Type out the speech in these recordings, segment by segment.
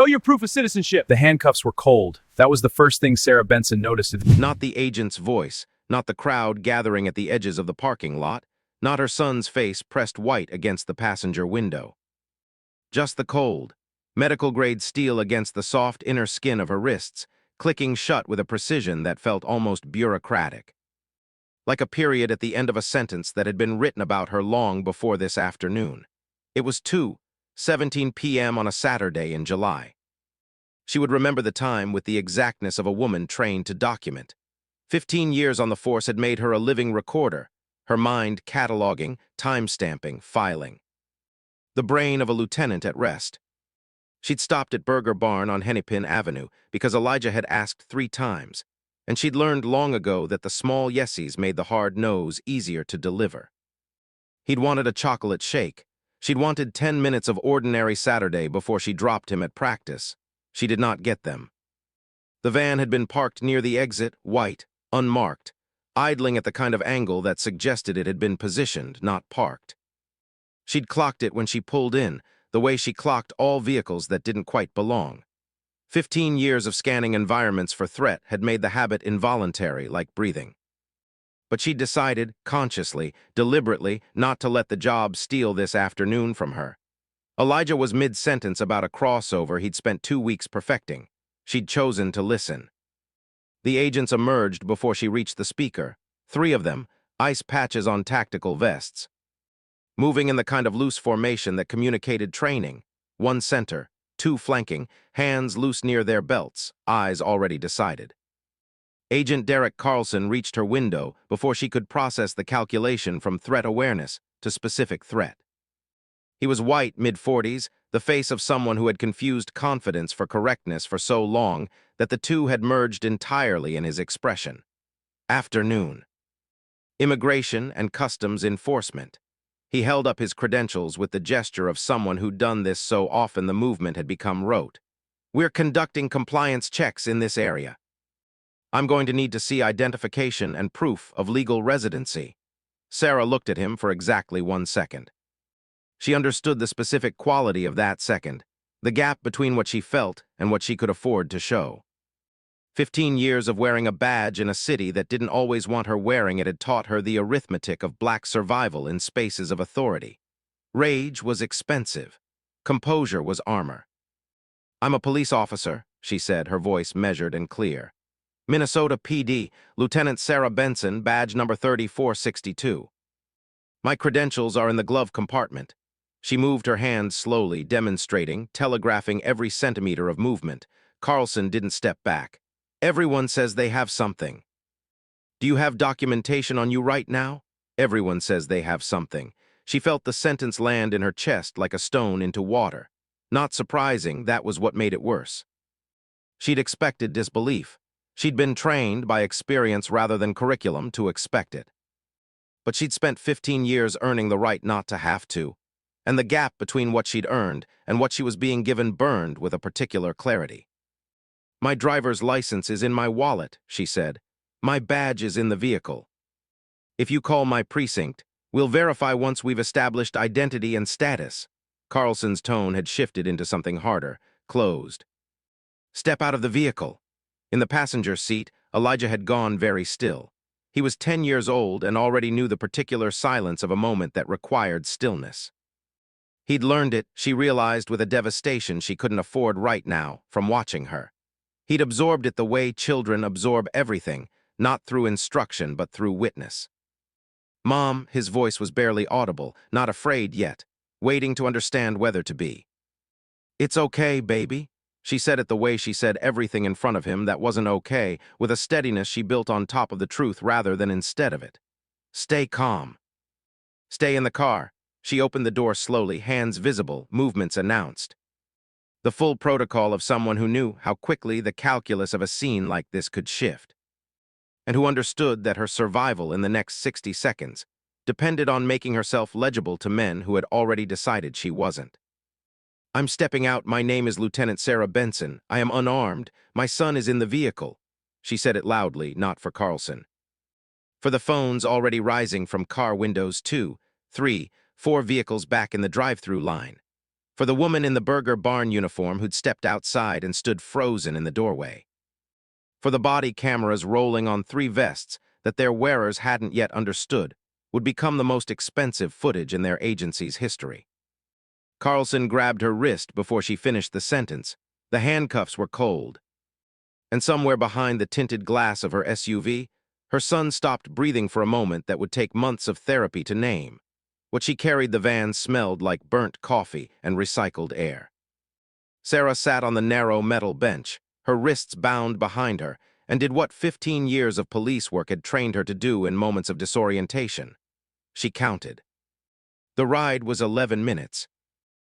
Show your proof of citizenship. The handcuffs were cold. That was the first thing Sarah Benson noticed. Not the agent's voice, not the crowd gathering at the edges of the parking lot, not her son's face pressed white against the passenger window. Just the cold, medical-grade steel against the soft inner skin of her wrists, clicking shut with a precision that felt almost bureaucratic. Like a period at the end of a sentence that had been written about her long before this afternoon. It was 2:17 p.m. on a Saturday in July. She would remember the time with the exactness of a woman trained to document. 15 years on the force had made her a living recorder, her mind cataloging, time-stamping, filing. The brain of a lieutenant at rest. She'd stopped at Burger Barn on Hennepin Avenue because Elijah had asked 3 times, and she'd learned long ago that the small yesies made the hard no's easier to deliver. He'd wanted a chocolate shake. She'd wanted 10 minutes of ordinary Saturday before she dropped him at practice. She did not get them. The van had been parked near the exit, white, unmarked, idling at the kind of angle that suggested it had been positioned, not parked. She'd clocked it when she pulled in, the way she clocked all vehicles that didn't quite belong. 15 years of scanning environments for threat had made the habit involuntary, like breathing. But she'd decided, consciously, deliberately, not to let the job steal this afternoon from her. Elijah was mid-sentence about a crossover he'd spent 2 weeks perfecting. She'd chosen to listen. The agents emerged before she reached the speaker, 3 of them, ice patches on tactical vests. Moving in the kind of loose formation that communicated training, 1 center, 2 flanking, hands loose near their belts, eyes already decided. Agent Derek Carlson reached her window before she could process the calculation from threat awareness to specific threat. He was white, mid-40s, the face of someone who had confused confidence for correctness for so long that the two had merged entirely in his expression. Afternoon. Immigration and Customs Enforcement. He held up his credentials with the gesture of someone who'd done this so often the movement had become rote. We're conducting compliance checks in this area. I'm going to need to see identification and proof of legal residency. Sarah looked at him for exactly 1 second. She understood the specific quality of that second, the gap between what she felt and what she could afford to show. 15 years of wearing a badge in a city that didn't always want her wearing it had taught her the arithmetic of black survival in spaces of authority. Rage was expensive. Composure was armor. I'm a police officer, she said, her voice measured and clear. Minnesota PD, Lieutenant Sarah Benson, badge number 3462. My credentials are in the glove compartment. She moved her hands slowly, demonstrating, telegraphing every centimeter of movement. Carlson didn't step back. Everyone says they have something. Do you have documentation on you right now? Everyone says they have something. She felt the sentence land in her chest like a stone into water. Not surprising, that was what made it worse. She'd expected disbelief. She'd been trained by experience rather than curriculum to expect it. But she'd spent 15 years earning the right not to have to, and the gap between what she'd earned and what she was being given burned with a particular clarity. My driver's license is in my wallet, she said. My badge is in the vehicle. If you call my precinct, we'll verify once we've established identity and status. Carlson's tone had shifted into something harder, closed. Step out of the vehicle. In the passenger seat, Elijah had gone very still. He was 10 years old and already knew the particular silence of a moment that required stillness. He'd learned it, she realized with a devastation she couldn't afford right now, from watching her. He'd absorbed it the way children absorb everything, not through instruction but through witness. Mom, his voice was barely audible, not afraid yet, waiting to understand whether to be. It's okay, baby. She said it the way she said everything in front of him that wasn't okay, with a steadiness she built on top of the truth rather than instead of it. Stay calm. Stay in the car. She opened the door slowly, hands visible, movements announced. The full protocol of someone who knew how quickly the calculus of a scene like this could shift, and who understood that her survival in the next 60 seconds depended on making herself legible to men who had already decided she wasn't. I'm stepping out. My name is Lieutenant Sarah Benson. I am unarmed. My son is in the vehicle. She said it loudly, not for Carlson. For the phones already rising from car windows 2, 3, 4 vehicles back in the drive-through line. for the woman in the burger barn uniform who'd stepped outside and stood frozen in the doorway, for the body cameras rolling on 3 vests that their wearers hadn't yet understood would become the most expensive footage in their agency's history. Carlson grabbed her wrist before she finished the sentence. The handcuffs were cold. And somewhere behind the tinted glass of her SUV, her son stopped breathing for a moment that would take months of therapy to name. What she carried the van smelled like burnt coffee and recycled air. Sarah sat on the narrow metal bench, her wrists bound behind her, and did what 15 years of police work had trained her to do in moments of disorientation. She counted. The ride was 11 minutes.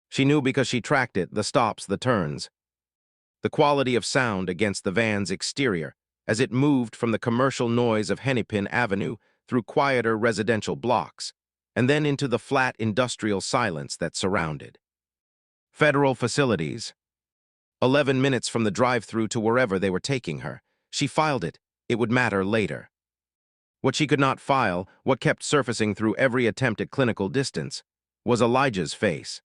She knew because she tracked it, the stops, the turns. The quality of sound against the van's exterior as it moved from the commercial noise of Hennepin Avenue through quieter residential blocks, and then into the flat industrial silence that surrounded. Federal facilities. 11 minutes from the drive-through to wherever they were taking her. She filed it. It would matter later. What she could not file, what kept surfacing through every attempt at clinical distance, was Elijah's face.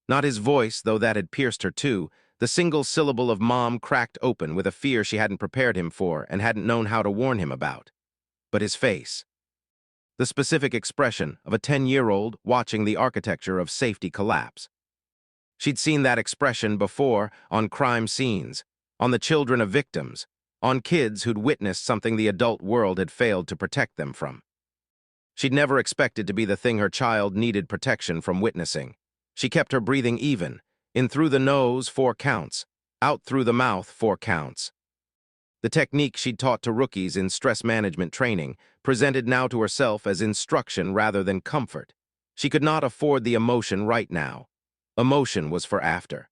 Not his voice, though that had pierced her too. The single syllable of mom cracked open with a fear she hadn't prepared him for and hadn't known how to warn him about. But his face. The specific expression of a 10-year-old watching the architecture of safety collapse. She'd seen that expression before on crime scenes, on the children of victims, on kids who'd witnessed something the adult world had failed to protect them from. She'd never expected to be the thing her child needed protection from witnessing. She kept her breathing even. In through the nose, 4 counts. Out through the mouth, 4 counts. The technique she'd taught to rookies in stress management training presented now to herself as instruction rather than comfort. She could not afford the emotion right now. Emotion was for after.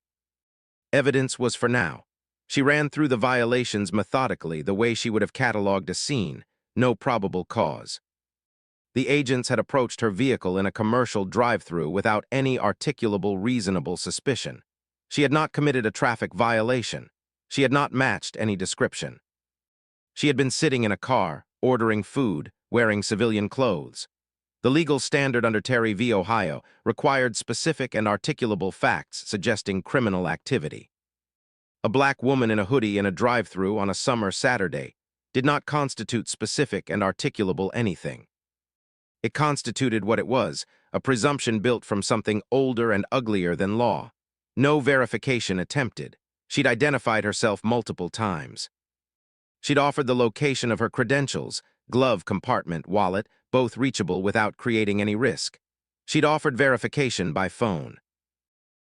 Evidence was for now. She ran through the violations methodically, the way she would have cataloged a scene, no probable cause. The agents had approached her vehicle in a commercial drive-through without any articulable reasonable suspicion. She had not committed a traffic violation. She had not matched any description. She had been sitting in a car, ordering food, wearing civilian clothes. The legal standard under Terry v. Ohio required specific and articulable facts suggesting criminal activity. A black woman in a hoodie in a drive-through on a summer Saturday did not constitute specific and articulable anything. It constituted what it was, a presumption built from something older and uglier than law. No verification attempted. She'd identified herself multiple times. She'd offered the location of her credentials, glove compartment, wallet, both reachable without creating any risk. She'd offered verification by phone.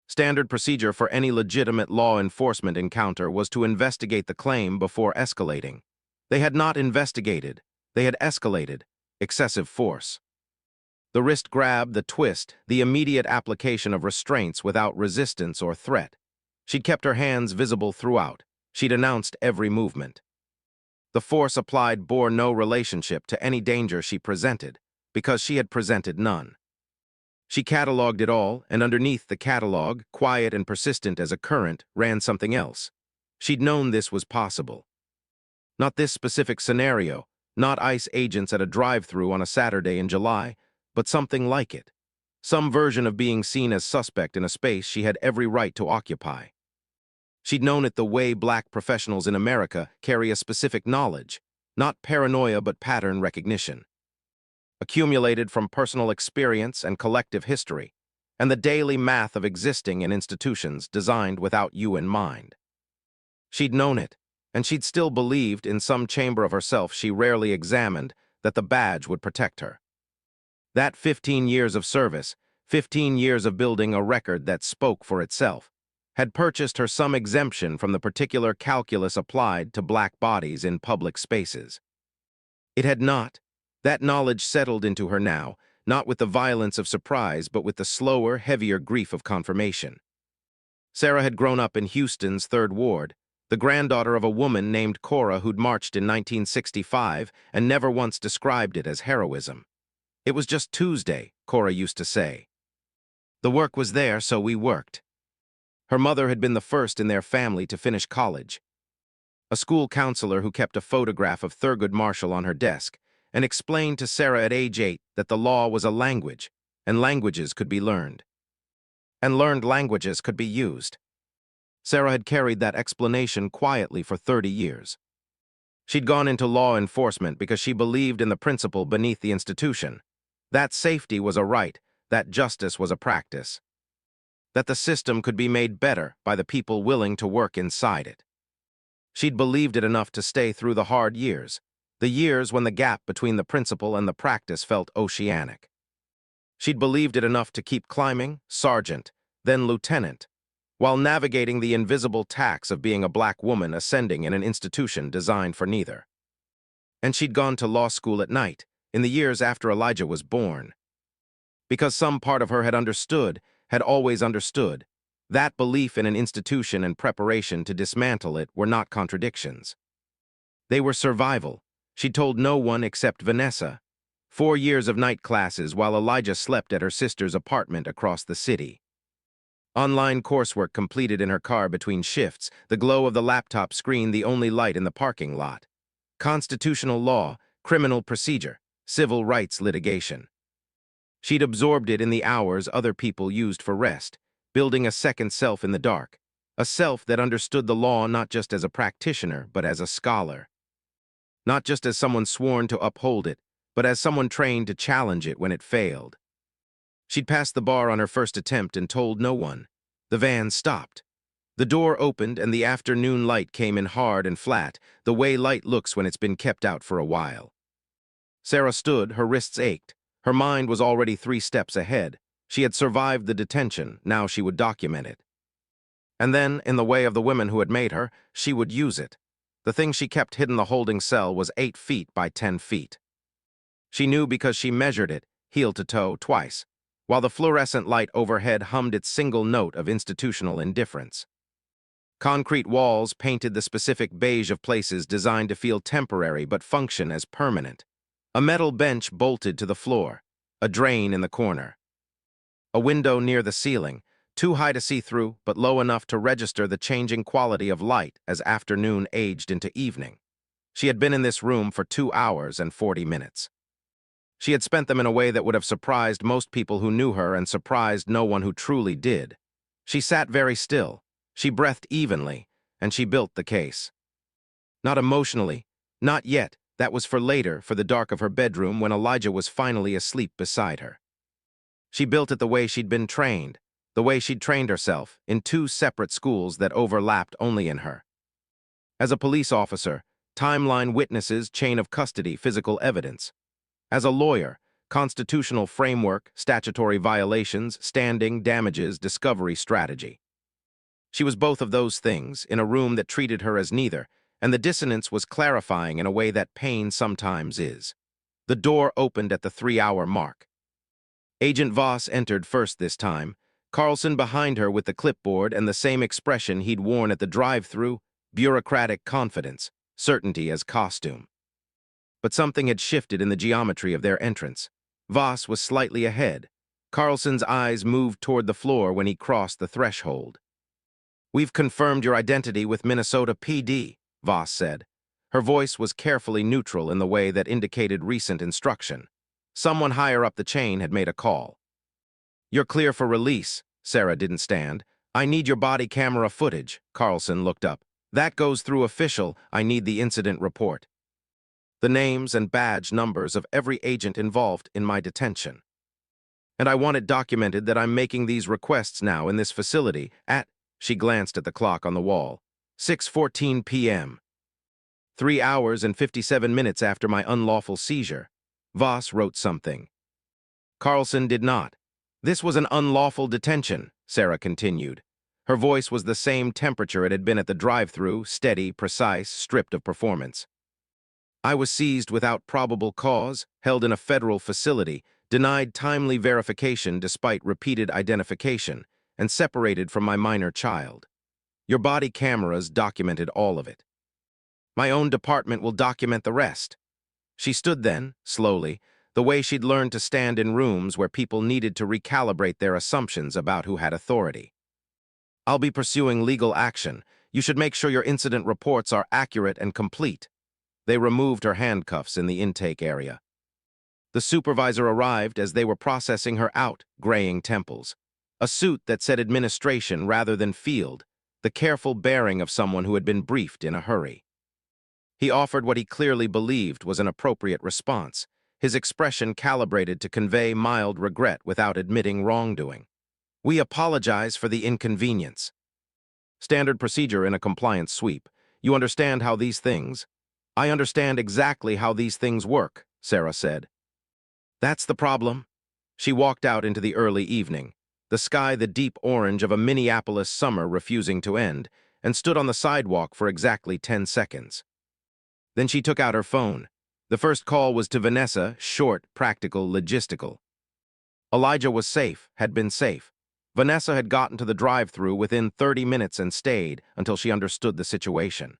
Standard procedure for any legitimate law enforcement encounter was to investigate the claim before escalating. They had not investigated. They had escalated. Excessive force. The wrist grab, the twist, the immediate application of restraints without resistance or threat. She'd kept her hands visible throughout. She'd announced every movement. The force applied bore no relationship to any danger she presented, because she had presented none. She cataloged it all, and underneath the catalog, quiet and persistent as a current, ran something else. She'd known this was possible. Not this specific scenario, not ICE agents at a drive-through on a Saturday in July, but something like it. Some version of being seen as suspect in a space she had every right to occupy. She'd known it the way black professionals in America carry a specific knowledge, not paranoia but pattern recognition. Accumulated from personal experience and collective history, and the daily math of existing in institutions designed without you in mind. She'd known it, and she'd still believed in some chamber of herself she rarely examined that the badge would protect her. That 15 years of service, 15 years of building a record that spoke for itself, had purchased her some exemption from the particular calculus applied to black bodies in public spaces. It had not. That knowledge settled into her now, not with the violence of surprise, but with the slower, heavier grief of confirmation. Sarah had grown up in Houston's 3rd Ward, the granddaughter of a woman named Cora who'd marched in 1965 and never once described it as heroism. It was just Tuesday, Cora used to say. The work was there, so we worked. Her mother had been the first in their family to finish college. A school counselor who kept a photograph of Thurgood Marshall on her desk and explained to Sarah at age 8 that the law was a language, and languages could be learned. and learned languages could be used. Sarah had carried that explanation quietly for 30 years. She'd gone into law enforcement because she believed in the principle beneath the institution. That safety was a right, that justice was a practice. That the system could be made better by the people willing to work inside it. She'd believed it enough to stay through the hard years, the years when the gap between the principle and the practice felt oceanic. She'd believed it enough to keep climbing, sergeant, then lieutenant, while navigating the invisible tax of being a black woman ascending in an institution designed for neither. And she'd gone to law school at night, in the years after Elijah was born. Because some part of her had always understood, that belief in an institution and preparation to dismantle it were not contradictions. They were survival. She'd told no one except Vanessa. 4 years of night classes while Elijah slept at her sister's apartment across the city. Online coursework completed in her car between shifts, the glow of the laptop screen the only light in the parking lot. Constitutional law, criminal procedure, civil rights litigation. She'd absorbed it in the hours other people used for rest, building a second self in the dark, a self that understood the law not just as a practitioner, but as a scholar. Not just as someone sworn to uphold it, but as someone trained to challenge it when it failed. She'd passed the bar on her first attempt and told no one. The van stopped. The door opened and the afternoon light came in hard and flat, the way light looks when it's been kept out for a while. Sarah stood, her wrists ached. Her mind was already 3 steps ahead. She had survived the detention, now she would document it. And then, in the way of the women who had made her, she would use it. The thing she kept hidden in the holding cell was 8 feet by 10 feet. She knew because she measured it, heel to toe, twice, while the fluorescent light overhead hummed its single note of institutional indifference. Concrete walls painted the specific beige of places designed to feel temporary but function as permanent. A metal bench bolted to the floor, a drain in the corner. A window near the ceiling, too high to see through but low enough to register the changing quality of light as afternoon aged into evening. She had been in this room for 2 hours and 40 minutes. She had spent them in a way that would have surprised most people who knew her and surprised no one who truly did. She sat very still, she breathed evenly, and she built the case. Not emotionally, not yet, that was for later, for the dark of her bedroom when Elijah was finally asleep beside her. She built it the way she'd been trained, the way she'd trained herself, in 2 separate schools that overlapped only in her. As a police officer, timeline, witnesses, chain of custody, physical evidence. As a lawyer, constitutional framework, statutory violations, standing, damages, discovery strategy. She was both of those things, in a room that treated her as neither, and the dissonance was clarifying in a way that pain sometimes is. The door opened at the 3-hour mark. Agent Voss entered first this time, Carlson behind her with the clipboard and the same expression he'd worn at the drive-thru, bureaucratic confidence, certainty as costume. But something had shifted in the geometry of their entrance. Voss was slightly ahead. Carlson's eyes moved toward the floor when he crossed the threshold. "We've confirmed your identity with Minnesota PD," Voss said. Her voice was carefully neutral in the way that indicated recent instruction. Someone higher up the chain had made a call. "You're clear for release." Sarah didn't stand. "I need your body camera footage." Carlson looked up. "That goes through official. I need the incident report. The names and badge numbers of every agent involved in my detention. And I want it documented that I'm making these requests now in this facility at," she glanced at the clock on the wall, "6:14 p.m. 3 hours and 57 minutes after my unlawful seizure." Voss wrote something. Carlson did not. "This was an unlawful detention," Sarah continued. Her voice was the same temperature it had been at the drive-thru, steady, precise, stripped of performance. "I was seized without probable cause, held in a federal facility, denied timely verification despite repeated identification, and separated from my minor child. Your body cameras documented all of it. My own department will document the rest." She stood then, slowly, the way she'd learned to stand in rooms where people needed to recalibrate their assumptions about who had authority. "I'll be pursuing legal action. You should make sure your incident reports are accurate and complete." They removed her handcuffs in the intake area. The supervisor arrived as they were processing her out, graying temples. A suit that said administration rather than field, the careful bearing of someone who had been briefed in a hurry. He offered what he clearly believed was an appropriate response, his expression calibrated to convey mild regret without admitting wrongdoing. "We apologize for the inconvenience." Standard procedure in a compliance sweep. "You understand how these things—" "I understand exactly how these things work," Sarah said. "That's the problem." She walked out into the early evening, the sky the deep orange of a Minneapolis summer refusing to end, and stood on the sidewalk for exactly 10 seconds. Then she took out her phone. The first call was to Vanessa, short, practical, logistical. Elijah was safe, had been safe. Vanessa had gotten to the drive-thru within 30 minutes and stayed until she understood the situation.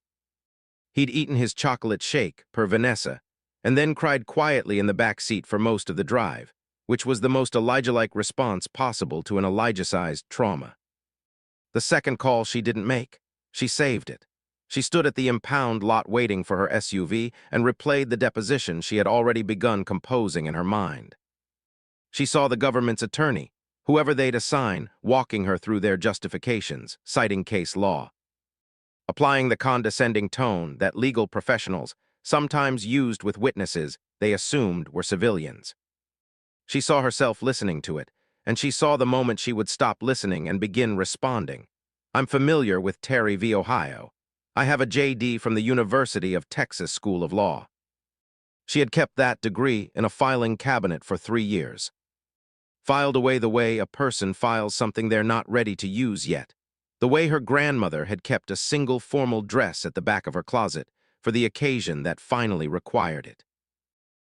He'd eaten his chocolate shake, per Vanessa, and then cried quietly in the back seat for most of the drive, which was the most Elijah-like response possible to an Elijah-sized trauma. The second call she didn't make. She saved it. She stood at the impound lot waiting for her SUV and replayed the deposition she had already begun composing in her mind. She saw the government's attorney, whoever they'd assign, walking her through their justifications, citing case law, applying the condescending tone that legal professionals sometimes used with witnesses they assumed were civilians. She saw herself listening to it, and she saw the moment she would stop listening and begin responding. "I'm familiar with Terry v. Ohio. I have a JD from the University of Texas School of Law." She had kept that degree in a filing cabinet for 3 years. Filed away the way a person files something they're not ready to use yet. The way her grandmother had kept a single formal dress at the back of her closet for the occasion that finally required it.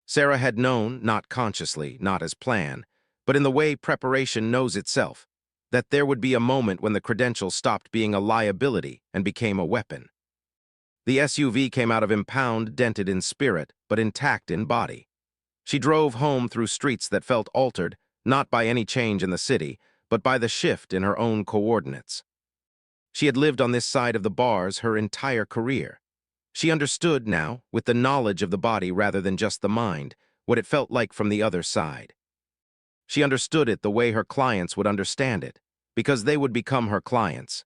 Sarah had known, not consciously, not as plan, but in the way preparation knows itself, that there would be a moment when the credential stopped being a liability and became a weapon. The SUV came out of impound, dented in spirit, but intact in body. She drove home through streets that felt altered, not by any change in the city, but by the shift in her own coordinates. She had lived on this side of the bars her entire career. She understood now, with the knowledge of the body rather than just the mind, what it felt like from the other side. She understood it the way her clients would understand it, because they would become her clients.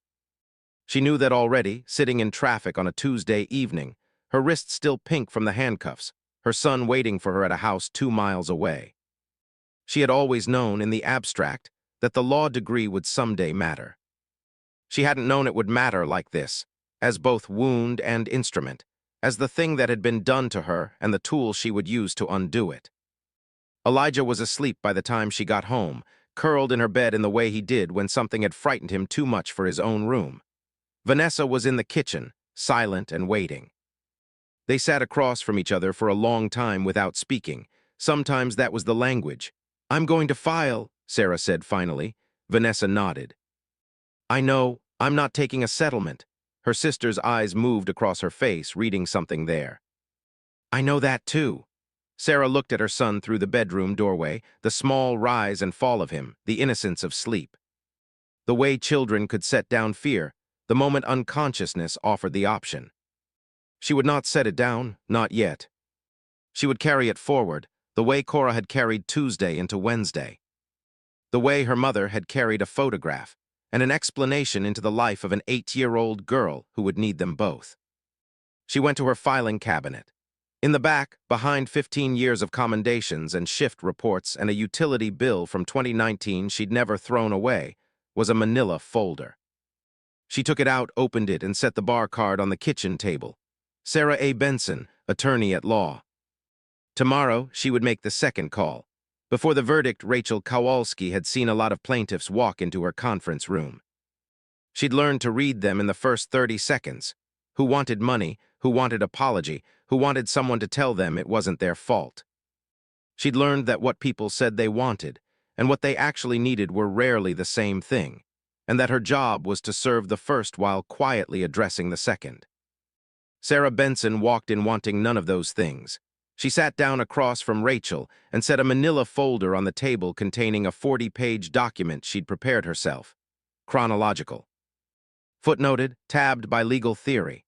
She knew that already, sitting in traffic on a Tuesday evening, her wrists still pink from the handcuffs, her son waiting for her at a house 2 miles away. She had always known, in the abstract, that the law degree would someday matter. She hadn't known it would matter like this, as both wound and instrument, as the thing that had been done to her and the tool she would use to undo it. Elijah was asleep by the time she got home, curled in her bed in the way he did when something had frightened him too much for his own room. Vanessa was in the kitchen, silent and waiting. They sat across from each other for a long time without speaking. Sometimes that was the language. "I'm going to file," Sarah said finally. Vanessa nodded. "I know, I'm not taking a settlement." Her sister's eyes moved across her face, reading something there. "I know that too." Sarah looked at her son through the bedroom doorway, the small rise and fall of him, the innocence of sleep. The way children could set down fear, the moment unconsciousness offered the option. She would not set it down, not yet. She would carry it forward, the way Cora had carried Tuesday into Wednesday. The way her mother had carried a photograph, and an explanation into the life of an 8-year-old girl who would need them both. She went to her filing cabinet. In the back, behind 15 years of commendations and shift reports and a utility bill from 2019 she'd never thrown away, was a manila folder. She took it out, opened it, and set the bar card on the kitchen table. Sarah A. Benson, attorney at law. Tomorrow, she would make the second call. Before the verdict, Rachel Kowalski had seen a lot of plaintiffs walk into her conference room. She'd learned to read them in the first 30 seconds. Who wanted money, who wanted apology, who wanted someone to tell them it wasn't their fault. She'd learned that what people said they wanted, and what they actually needed were rarely the same thing, and that her job was to serve the first while quietly addressing the second. Sarah Benson walked in wanting none of those things. She sat down across from Rachel and set a manila folder on the table containing a 40-page document she'd prepared herself. Chronological. Footnoted, tabbed by legal theory.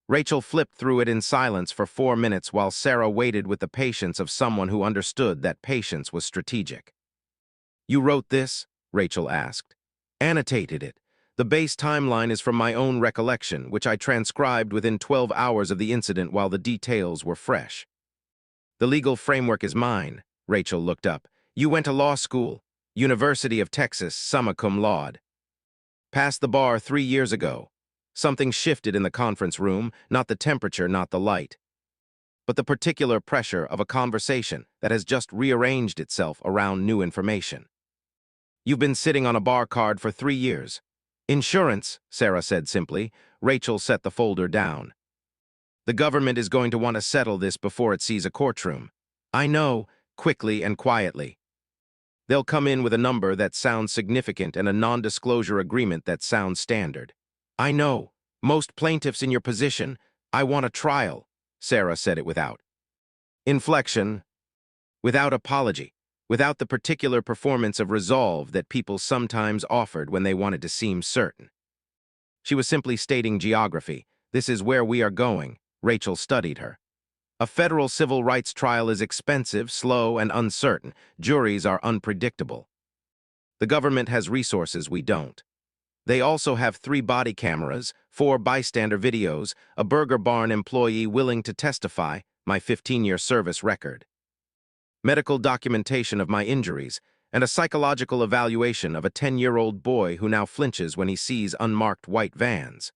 Rachel flipped through it in silence for 4 minutes while Sarah waited with the patience of someone who understood that patience was strategic. "You wrote this?" Rachel asked. Annotated it. The base timeline is from my own recollection, which I transcribed within 12 hours of the incident while the details were fresh. The legal framework is mine. Rachel looked up. You went to law school. University of Texas, summa cum laude. Passed the bar 3 years ago. Something shifted in the conference room, not the temperature, not the light, but the particular pressure of a conversation that has just rearranged itself around new information. You've been sitting on a bar card for 3 years. Insurance, Sarah said simply. Rachel set the folder down. The government is going to want to settle this before it sees a courtroom. I know, quickly and quietly. They'll come in with a number that sounds significant and a non-disclosure agreement that sounds standard. I know. Most plaintiffs in your position, I want a trial. Sarah said it without inflection, without apology, without the particular performance of resolve that people sometimes offered when they wanted to seem certain. She was simply stating geography. This is where we are going. Rachel studied her. A federal civil rights trial is expensive, slow, and uncertain. Juries are unpredictable. The government has resources we don't. They also have 3 body cameras, 4 bystander videos, a Burger Barn employee willing to testify, my 15-year service record, medical documentation of my injuries, and a psychological evaluation of a 10-year-old boy who now flinches when he sees unmarked white vans.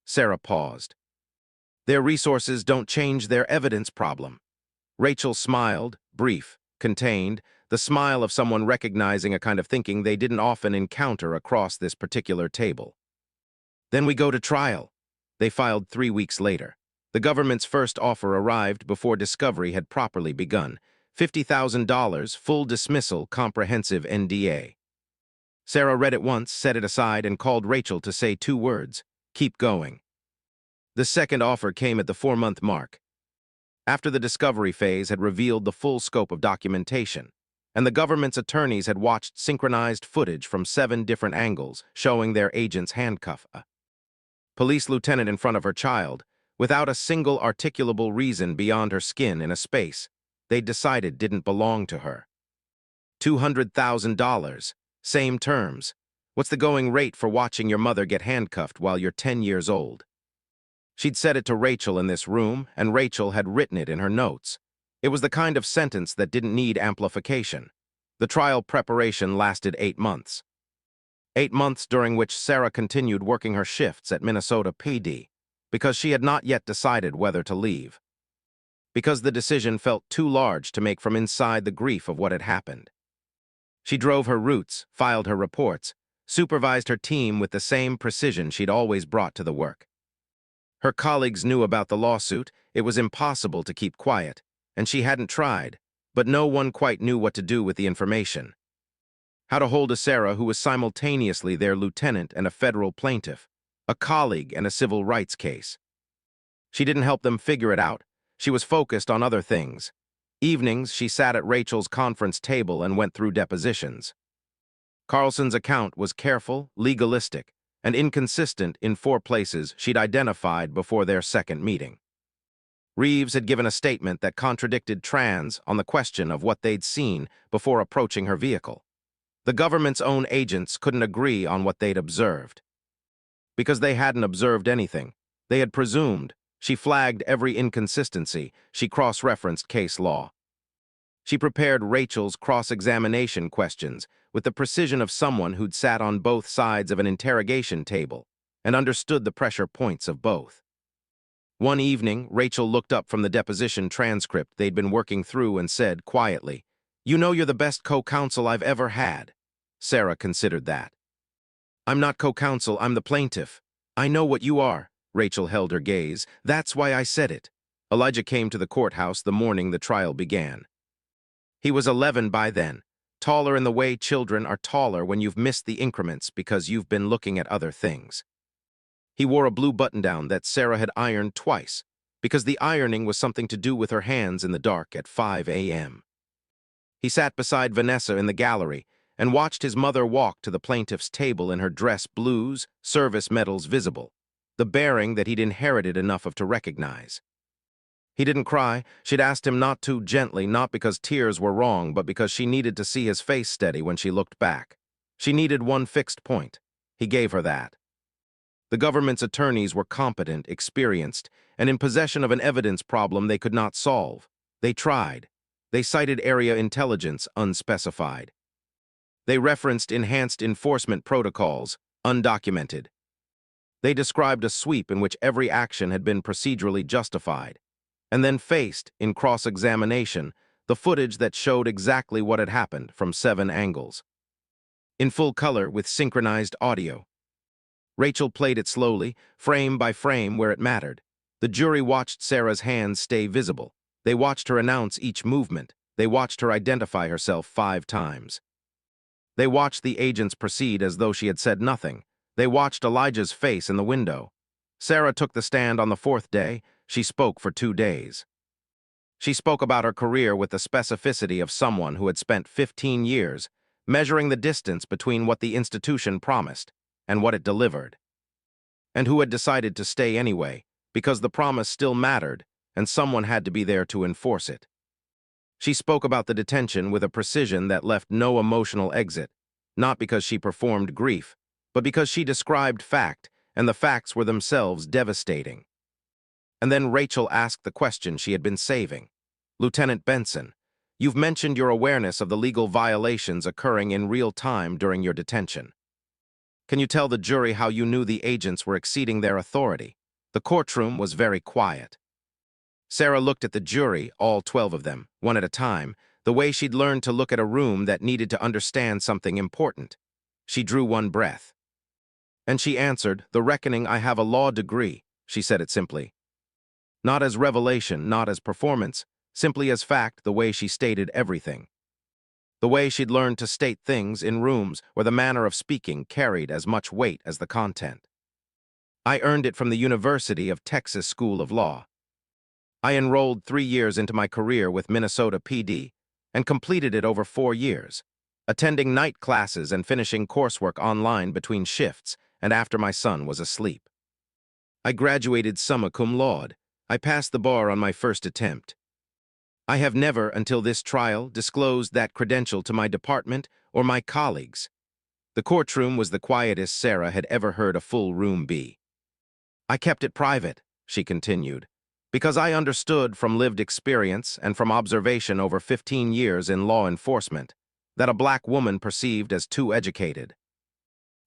Sarah paused. Their resources don't change their evidence problem. Rachel smiled, brief, contained, the smile of someone recognizing a kind of thinking they didn't often encounter across this particular table. Then we go to trial. They filed 3 weeks later. The government's first offer arrived before discovery had properly begun. $50,000, full dismissal, comprehensive NDA. Sarah read it once, set it aside, and called Rachel to say 2 words, keep going. The second offer came at the 4-month mark, after the discovery phase had revealed the full scope of documentation, and the government's attorneys had watched synchronized footage from 7 different angles showing their agent's handcuff. A police lieutenant in front of her child, without a single articulable reason beyond her skin in a space they decided didn't belong to her. $200,000, same terms. What's the going rate for watching your mother get handcuffed while you're 10 years old? She'd said it to Rachel in this room, and Rachel had written it in her notes. It was the kind of sentence that didn't need amplification. The trial preparation lasted 8 months. 8 months during which Sarah continued working her shifts at Minnesota PD, because she had not yet decided whether to leave. Because the decision felt too large to make from inside the grief of what had happened. She drove her routes, filed her reports, supervised her team with the same precision she'd always brought to the work. Her colleagues knew about the lawsuit. It was impossible to keep quiet, and she hadn't tried, but no one quite knew what to do with the information. How to hold a Sarah who was simultaneously their lieutenant and a federal plaintiff, a colleague and a civil rights case. She didn't help them figure it out. She was focused on other things. Evenings, she sat at Rachel's conference table and went through depositions. Carlson's account was careful, legalistic, and inconsistent in 4 places she'd identified before their second meeting. Reeves had given a statement that contradicted Trans on the question of what they'd seen before approaching her vehicle. The government's own agents couldn't agree on what they'd observed. Because they hadn't observed anything, they had presumed. She flagged every inconsistency. She cross-referenced case law. She prepared Rachel's cross-examination questions with the precision of someone who'd sat on both sides of an interrogation table and understood the pressure points of both. One evening, Rachel looked up from the deposition transcript they'd been working through and said quietly, "You know you're the best co-counsel I've ever had." Sarah considered that. "I'm not co-counsel, I'm the plaintiff. I know what you are." Rachel held her gaze. "That's why I said it." Elijah came to the courthouse the morning the trial began. He was 11 by then, taller in the way children are taller when you've missed the increments because you've been looking at other things. He wore a blue button-down that Sarah had ironed twice, because the ironing was something to do with her hands in the dark at 5 a.m. He sat beside Vanessa in the gallery and watched his mother walk to the plaintiff's table in her dress blues, service medals visible, the bearing that he'd inherited enough of to recognize. He didn't cry. She'd asked him not to, gently, not because tears were wrong, but because she needed to see his face steady when she looked back. She needed one fixed point. He gave her that. The government's attorneys were competent, experienced, and in possession of an evidence problem they could not solve. They tried. They cited area intelligence, unspecified. They referenced enhanced enforcement protocols, undocumented. They described a sweep in which every action had been procedurally justified, and then faced, in cross-examination, the footage that showed exactly what had happened from 7 angles. In full color with synchronized audio. Rachel played it slowly, frame by frame where it mattered. The jury watched Sarah's hands stay visible. They watched her announce each movement. They watched her identify herself 5 times. They watched the agents proceed as though she had said nothing. They watched Elijah's face in the window. Sarah took the stand on the 4th day. She spoke for 2 days. She spoke about her career with the specificity of someone who had spent 15 years measuring the distance between what the institution promised and what it delivered, and who had decided to stay anyway because the promise still mattered and someone had to be there to enforce it. She spoke about the detention with a precision that left no emotional exit, not because she performed grief, but because she described fact, and the facts were themselves devastating. And then Rachel asked the question she had been saving. Lieutenant Benson, you've mentioned your awareness of the legal violations occurring in real time during your detention. Can you tell the jury how you knew the agents were exceeding their authority? The courtroom was very quiet. Sarah looked at the jury, all 12 of them, one at a time, the way she'd learned to look at a room that needed to understand something important. She drew one breath. And she answered, "The reckoning, I have a law degree." She said it simply. Not as revelation, not as performance, simply as fact, the way she stated everything. The way she'd learned to state things in rooms where the manner of speaking carried as much weight as the content. I earned it from the University of Texas School of Law. I enrolled 3 years into my career with Minnesota PD and completed it over 4 years, attending night classes and finishing coursework online between shifts and after my son was asleep. I graduated summa cum laude. I passed the bar on my first attempt. I have never, until this trial, disclosed that credential to my department or my colleagues. The courtroom was the quietest Sarah had ever heard a full room be. I kept it private, she continued, because I understood from lived experience and from observation over 15 years in law enforcement that a black woman perceived as too educated,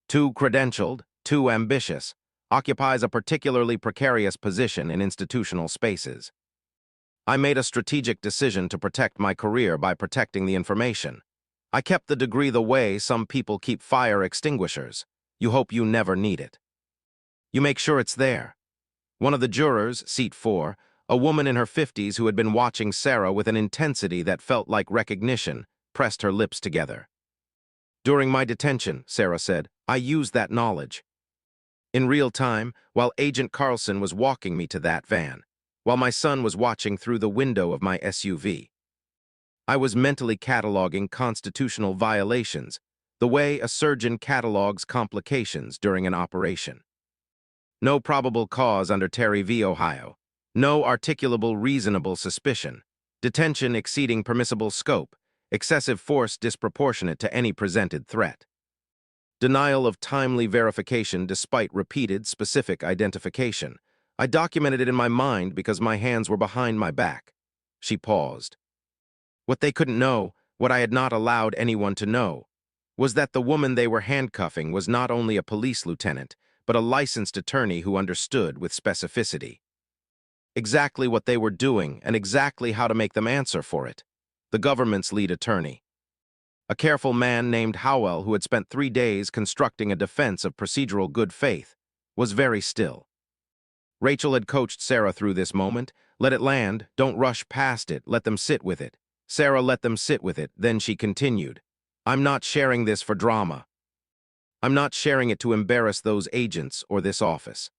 too credentialed, too ambitious, occupies a particularly precarious position in institutional spaces. I made a strategic decision to protect my career by protecting the information. I kept the degree the way some people keep fire extinguishers. You hope you never need it. You make sure it's there. One of the jurors, seat 4, a woman in her 50s who had been watching Sarah with an intensity that felt like recognition, pressed her lips together. During my detention, Sarah said, I used that knowledge. In real time, while Agent Carlson was walking me to that van, while my son was watching through the window of my SUV. I was mentally cataloging constitutional violations, the way a surgeon catalogs complications during an operation. No probable cause under Terry v. Ohio. No articulable reasonable suspicion. Detention exceeding permissible scope. Excessive force disproportionate to any presented threat. Denial of timely verification despite repeated specific identification. I documented it in my mind because my hands were behind my back. She paused. What they couldn't know, what I had not allowed anyone to know, was that the woman they were handcuffing was not only a police lieutenant, but a licensed attorney who understood with specificity exactly what they were doing and exactly how to make them answer for it. The government's lead attorney. A careful man named Howell, who had spent 3 days constructing a defense of procedural good faith, was very still. Rachel had coached Sarah through this moment. Let it land, don't rush past it, let them sit with it. Sarah let them sit with it, then she continued. I'm not sharing this for drama. I'm not sharing it to embarrass those agents or this office.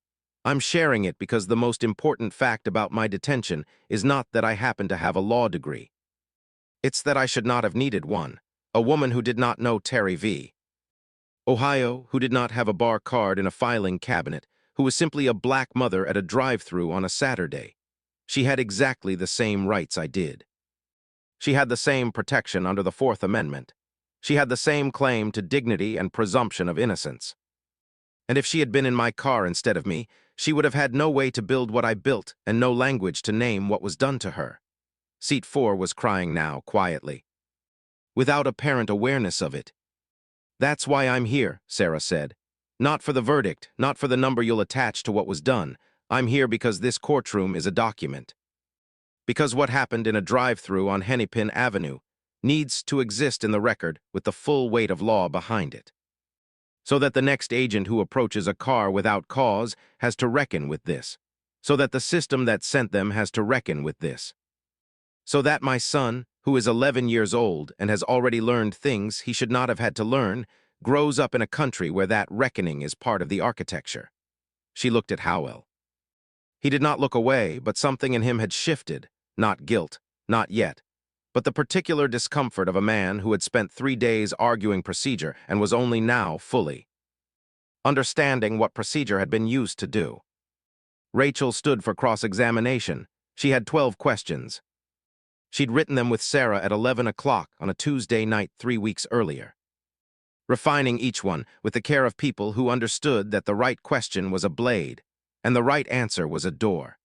I'm sharing it because the most important fact about my detention is not that I happen to have a law degree. It's that I should not have needed one. A woman who did not know Terry v. Ohio, who did not have a bar card in a filing cabinet, who was simply a black mother at a drive-thru on a Saturday. She had exactly the same rights I did. She had the same protection under the Fourth Amendment. She had the same claim to dignity and presumption of innocence. And if she had been in my car instead of me, she would have had no way to build what I built and no language to name what was done to her. Seat 4 was crying now, quietly, without apparent awareness of it. That's why I'm here, Sarah said. Not for the verdict, not for the number you'll attach to what was done. I'm here because this courtroom is a document. Because what happened in a drive-through on Hennepin Avenue needs to exist in the record with the full weight of law behind it. So that the next agent who approaches a car without cause has to reckon with this. So that the system that sent them has to reckon with this. So that my son, who is 11 years old and has already learned things he should not have had to learn, grows up in a country where that reckoning is part of the architecture. She looked at Howell. He did not look away, but something in him had shifted, not guilt, not yet, but the particular discomfort of a man who had spent 3 days arguing procedure and was only now fully understanding what procedure had been used to do. Rachel stood for cross-examination. She had 12 questions. She'd written them with Sarah at 11 o'clock on a Tuesday night 3 weeks earlier, refining each one with the care of people who understood that the right question was a blade and the right answer was a door.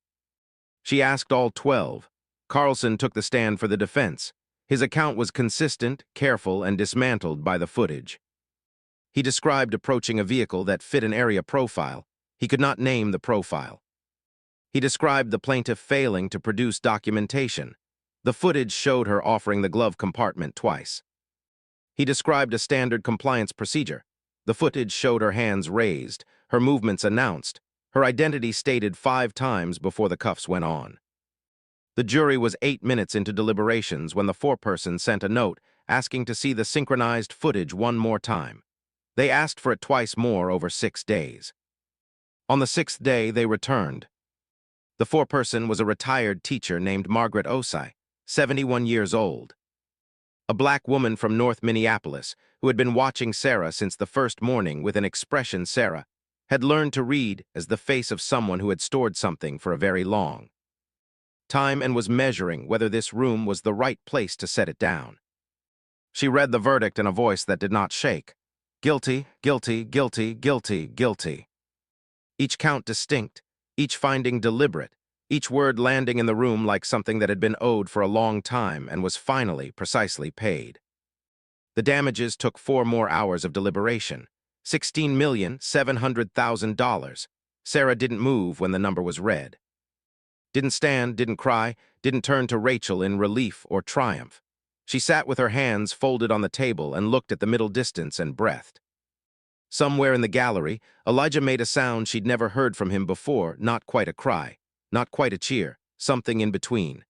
She asked all 12. Carlson took the stand for the defense. His account was consistent, careful, and dismantled by the footage. He described approaching a vehicle that fit an area profile. He could not name the profile. He described the plaintiff failing to produce documentation. The footage showed her offering the glove compartment twice. He described a standard compliance procedure. The footage showed her hands raised, her movements announced, her identity stated 5 times before the cuffs went on. The jury was 8 minutes into deliberations when the foreperson sent a note asking to see the synchronized footage one more time. They asked for it twice more over 6 days. On the 6th day, they returned. The foreperson was a retired teacher named Margaret Osai, 71 years old. A black woman from North Minneapolis who had been watching Sarah since the first morning with an expression Sarah had learned to read as the face of someone who had stored something for a very long time and was measuring whether this room was the right place to set it down. She read the verdict in a voice that did not shake. Guilty, guilty, guilty, guilty, guilty. Each count distinct, each finding deliberate, each word landing in the room like something that had been owed for a long time and was finally precisely paid. The damages took 4 more hours of deliberation. $16,700,000. Sarah didn't move when the number was read. Didn't stand, didn't cry, didn't turn to Rachel in relief or triumph. She sat with her hands folded on the table and looked at the middle distance and breathed. Somewhere in the gallery, Elijah made a sound she'd never heard from him before, not quite a cry, not quite a cheer, something in between.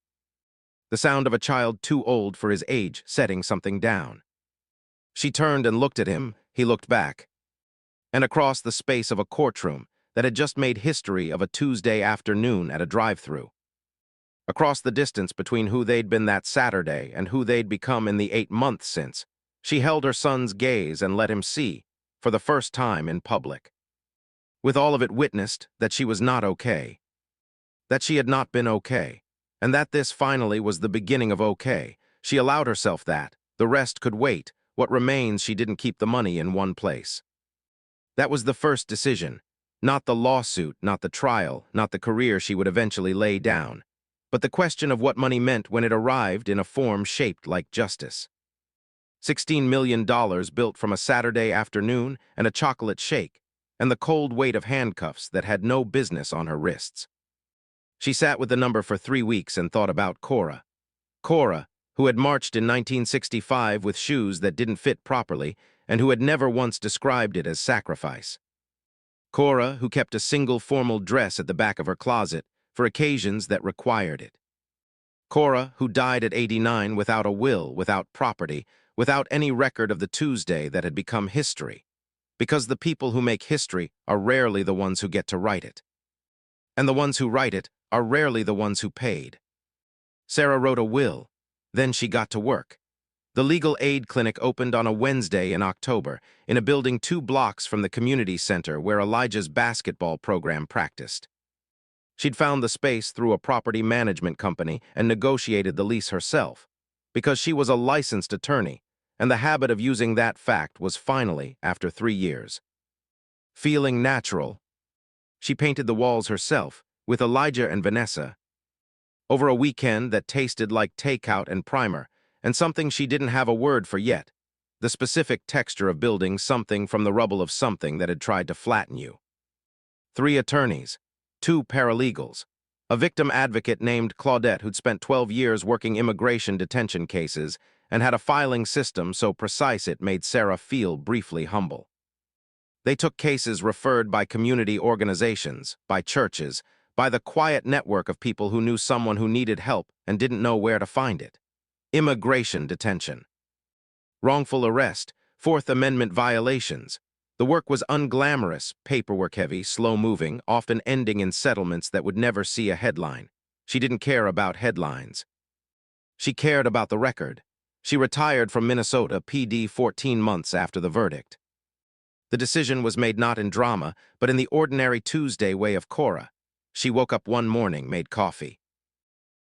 The sound of a child too old for his age setting something down. She turned and looked at him, he looked back. And across the space of a courtroom that had just made history of a Tuesday afternoon at a drive-through. Across the distance between who they'd been that Saturday and who they'd become in the 8 months since, she held her son's gaze and let him see, for the first time in public. With all of it witnessed that she was not okay. That she had not been okay. And that this finally was the beginning of okay. She allowed herself that. The rest could wait. What remains, she didn't keep the money in one place. That was the first decision. Not the lawsuit, not the trial, not the career she would eventually lay down, but the question of what money meant when it arrived in a form shaped like justice. $16 million built from a Saturday afternoon and a chocolate shake, and the cold weight of handcuffs that had no business on her wrists. She sat with the number for 3 weeks and thought about Cora. Cora, who had marched in 1965 with shoes that didn't fit properly and who had never once described it as sacrifice. Cora, who kept a single formal dress at the back of her closet for occasions that required it. Cora, who died at 89 without a will, without property, without any record of the Tuesday that had become history, because the people who make history are rarely the ones who get to write it. And the ones who write it are rarely the ones who paid. Sarah wrote a will. Then she got to work. The legal aid clinic opened on a Wednesday in October in a building 2 blocks from the community center where Elijah's basketball program practiced. She'd found the space through a property management company and negotiated the lease herself, because she was a licensed attorney, and the habit of using that fact was finally, after 3 years. feeling natural. She painted the walls herself, with Elijah and Vanessa, over a weekend that tasted like takeout and primer, and something she didn't have a word for yet, the specific texture of building something from the rubble of something that had tried to flatten you. 3 attorneys, 2 paralegals, a victim advocate named Claudette who'd spent 12 years working immigration detention cases and had a filing system so precise it made Sarah feel briefly humble. They took cases referred by community organizations, by churches, by the quiet network of people who knew someone who needed help and didn't know where to find it. Immigration detention. Wrongful arrest, Fourth Amendment violations. The work was unglamorous, paperwork-heavy, slow-moving, often ending in settlements that would never see a headline. She didn't care about headlines. She cared about the record. She retired from Minnesota PD 14 months after the verdict. The decision was made not in drama, but in the ordinary Tuesday way of Cora. She woke up one morning, made coffee,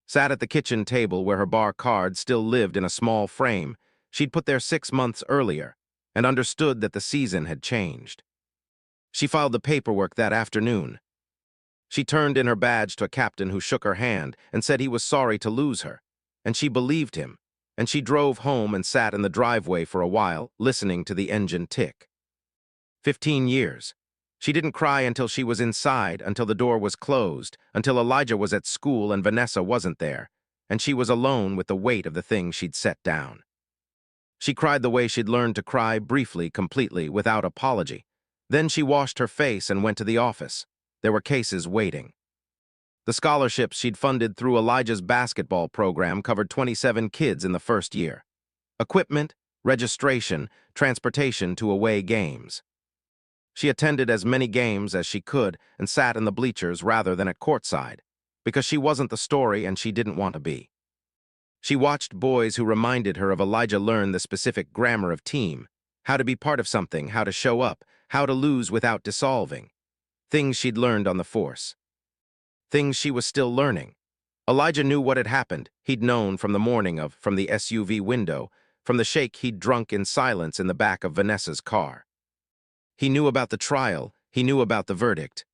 sat at the kitchen table where her bar card still lived in a small frame she'd put there 6 months earlier, and understood that the season had changed. She filed the paperwork that afternoon. She turned in her badge to a captain who shook her hand and said he was sorry to lose her, and she believed him, and she drove home and sat in the driveway for a while, listening to the engine tick. 15 years. She didn't cry until she was inside, until the door was closed, until Elijah was at school and Vanessa wasn't there, and she was alone with the weight of the things she'd set down. She cried the way she'd learned to cry, briefly, completely, without apology. Then she washed her face and went to the office. There were cases waiting. The scholarships she'd funded through Elijah's basketball program covered 27 kids in the first year. Equipment, registration, transportation to away games. She attended as many games as she could and sat in the bleachers rather than at courtside, because she wasn't the story and she didn't want to be. She watched boys who reminded her of Elijah learn the specific grammar of team, how to be part of something, how to show up, how to lose without dissolving. Things she'd learned on the force. Things she was still learning. Elijah knew what had happened. He'd known from the morning from the SUV window, from the shake he'd drunk in silence in the back of Vanessa's car. He knew about the trial. He knew about the verdict.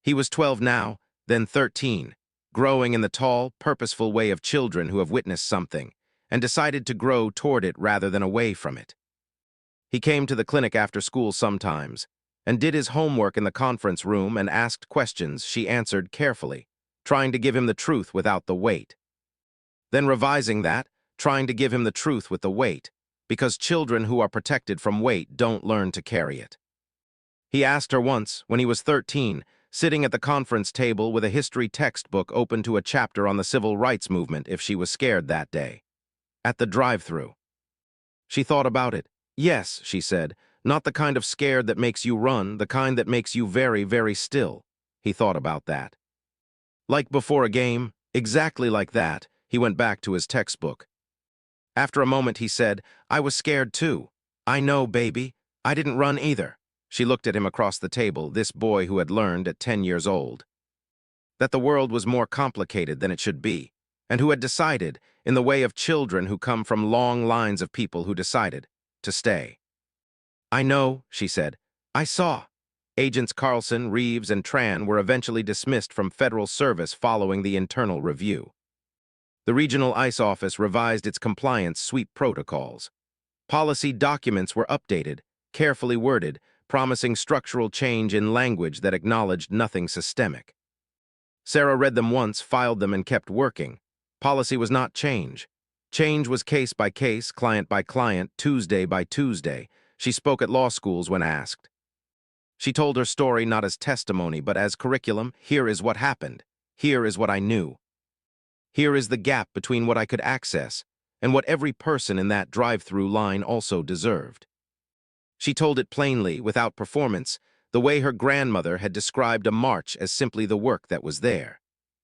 He was 12 now, then 13, growing in the tall, purposeful way of children who have witnessed something and decided to grow toward it rather than away from it. He came to the clinic after school sometimes and did his homework in the conference room and asked questions she answered carefully, trying to give him the truth without the weight. Then revising that, trying to give him the truth with the weight, because children who are protected from weight don't learn to carry it. He asked her once, when he was 13, sitting at the conference table with a history textbook open to a chapter on the civil rights movement, if she was scared that day. At the drive-thru. She thought about it. Yes, she said, not the kind of scared that makes you run, the kind that makes you very, very still. He thought about that. Like before a game, exactly like that, he went back to his textbook. After a moment, he said, I was scared too. I know, baby. I didn't run either. She looked at him across the table, this boy who had learned at 10 years old that the world was more complicated than it should be, and who had decided, in the way of children who come from long lines of people who decided, to stay. I know, she said. I saw. Agents Carlson, Reeves, and Tran were eventually dismissed from federal service following the internal review. The regional ICE office revised its compliance sweep protocols. Policy documents were updated, carefully worded, promising structural change in language that acknowledged nothing systemic. Sarah read them once, filed them, and kept working. Policy was not change. Change was case by case, client by client, Tuesday by Tuesday. She spoke at law schools when asked. She told her story not as testimony, but as curriculum. Here is what happened. Here is what I knew. Here is the gap between what I could access and what every person in that drive-through line also deserved. She told it plainly, without performance, the way her grandmother had described a march as simply the work that was there.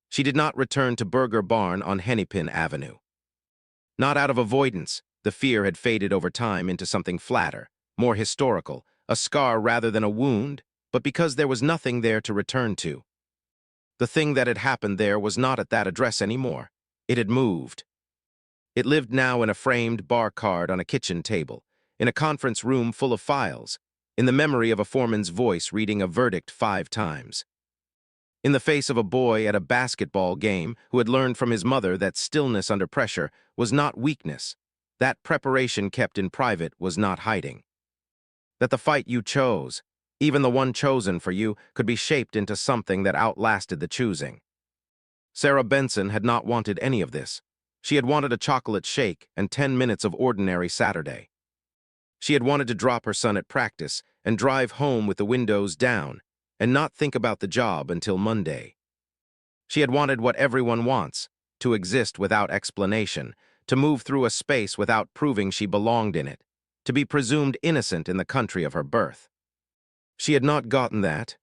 She did not return to Burger Barn on Hennepin Avenue. Not out of avoidance, the fear had faded over time into something flatter, more historical, a scar rather than a wound, but because there was nothing there to return to. The thing that had happened there was not at that address anymore. It had moved. It lived now in a framed bar card on a kitchen table, in a conference room full of files, in the memory of a foreman's voice reading a verdict 5 times, in the face of a boy at a basketball game who had learned from his mother that stillness under pressure was not weakness, that preparation kept in private was not hiding, that the fight you chose, even the one chosen for you, could be shaped into something that outlasted the choosing. Sarah Benson had not wanted any of this. She had wanted a chocolate shake and 10 minutes of ordinary Saturday. She had wanted to drop her son at practice and drive home with the windows down and not think about the job until Monday. She had wanted what everyone wants, to exist without explanation, to move through a space without proving she belonged in it, to be presumed innocent in the country of her birth. She had not gotten that.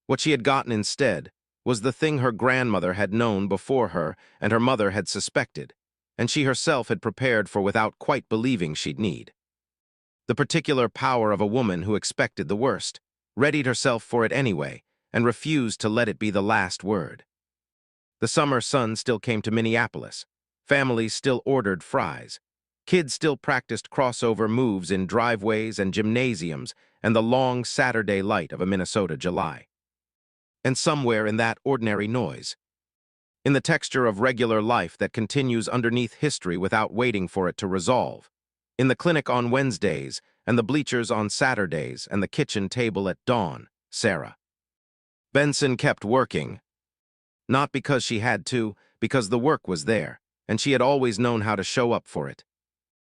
What she had gotten instead was the thing her grandmother had known before her and her mother had suspected, and she herself had prepared for without quite believing she'd need. The particular power of a woman who expected the worst, readied herself for it anyway, and refused to let it be the last word. The summer sun still came to Minneapolis. Families still ordered fries. Kids still practiced crossover moves in driveways and gymnasiums and the long Saturday light of a Minnesota July. And somewhere in that ordinary noise, in the texture of regular life that continues underneath history without waiting for it to resolve, in the clinic on Wednesdays and the bleachers on Saturdays and the kitchen table at dawn, Sarah Benson kept working, not because she had to, because the work was there, and she had always known how to show up for it.